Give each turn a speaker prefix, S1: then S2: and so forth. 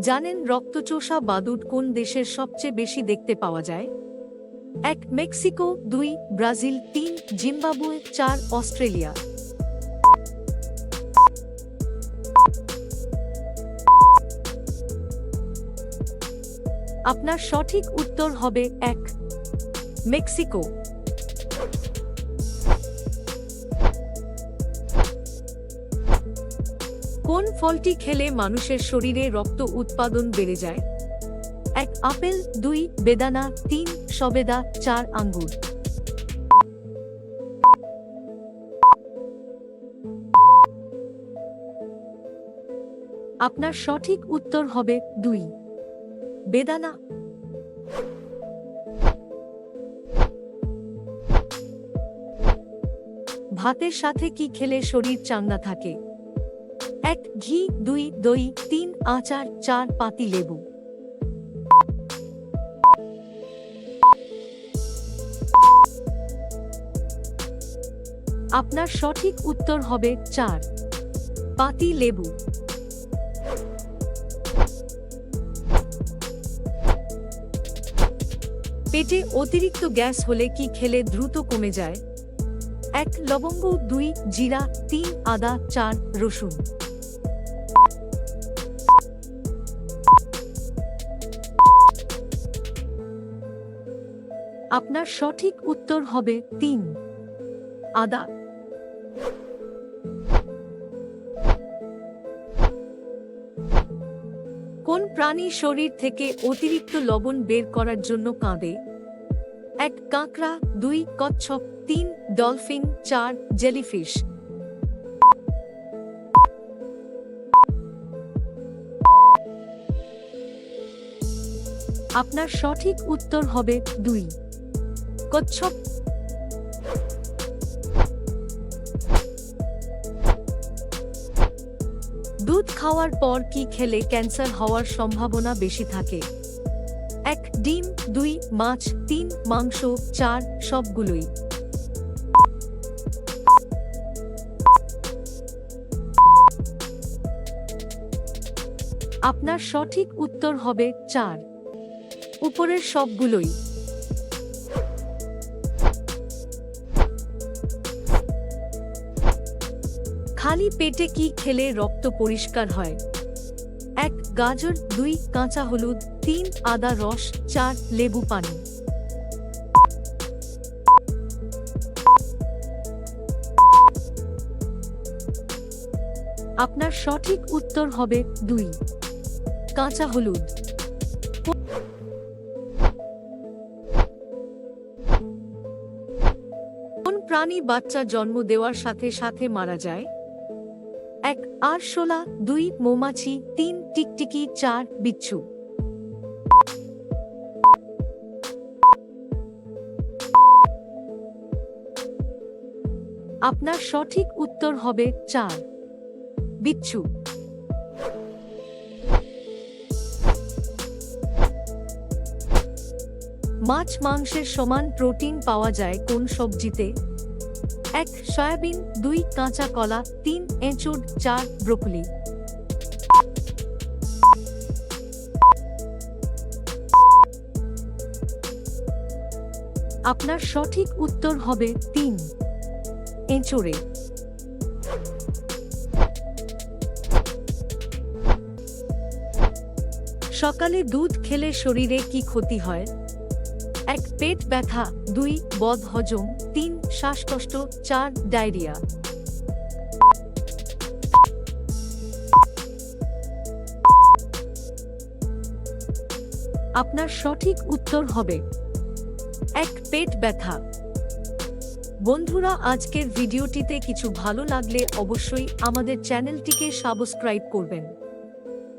S1: জানেন রক্তচোষা বাদুড় কোন দেশের সবচেয়ে বেশি দেখতে পাওয়া যায়? 1 মেক্সিকো, 2 ব্রাজিল, 3 জিম্বাবুয়ে, 4 অস্ট্রেলিয়া। আপনার সঠিক উত্তর হবে 1 মেক্সিকো। কোন ফলটি খেলে মানুষের শরীরে রক্ত উৎপাদন বেড়ে যায়? 1 আপেল, 2 বেদানা, 3 সবেদা, 4 আঙ্গুর। আপনার সঠিক উত্তর হবে 2 বেদানা। ভাতের সাথে কি খেলে শরীর চাঙ্গা থাকে? 1 ঘি, 2 দই, 3 আচার, 4 পাতি লেবু। আপনার সঠিক উত্তর হবে 4 পাতি লেবু। পেটে অতিরিক্ত গ্যাস হলে কি খেলে দ্রুত কমে যায়? 1 লবঙ্গ, 2 জিরা, 3 আদা, 4 রসুন। আপনার সঠিক উত্তর হবে 3 আদা। কোন প্রাণী শরীর থেকে অতিরিক্ত লবণ বের করার জন্য কাঁদে? 1 কাঁকড়া, 2 কচ্ছপ, 3 ডলফিন, 4 জেলিফিশ। আপনার সঠিক উত্তর হবে 2 কচ্ছপ। দুধ খাওয়ার পর কি খেলে ক্যান্সার হওয়ার সম্ভাবনা বেশি থাকে? 1 ডিম, 2 মাছ, 3 মাংস, 4 সবগুলোই। আপনার সঠিক উত্তর হবে 4 উপরের সবগুলোই। খালি পেটে কি খেলে রক্ত পরিষ্কার হয়? 1 গাজর, 2 কাঁচা হলুদ, 3 আদা রস, 4 লেবু পানি। আপনার সঠিক উত্তর হবে 2 কাঁচা হলুদ। কোন প্রাণী বাচ্চা জন্ম দেওয়ার সাথে সাথে মারা যায়? 1 আরশোলা, 2 মৌমাছি, 3 টিকটিকি, 4 বিচ্ছু। আপনার সঠিক উত্তর হবে 4 বিচ্ছু। মাছ মাংসের সমান প্রোটিন পাওয়া যায় কোন সবজিতে? 1 সয়াবিন, 2 কাঁচা কলা, 3 এঁচোড়, 4 ব্রোকলি। আপনার সঠিক উত্তর হবে 3 এঁচোড়ে। সকালে দুধ খেলে শরীরে কি ক্ষতি হয়? 1 পেট ব্যথা, 2 বদহজম, 3 শ্বাসকষ্ট, 4 ডায়রিয়া। আপনার সঠিক উত্তর হবে 1 পেট ব্যথা। বন্ধুরা, আজকের ভিডিওটিতে কিছু ভালো লাগলে অবশ্যই আমাদের চ্যানেলটিকে সাবস্ক্রাইব করবেন।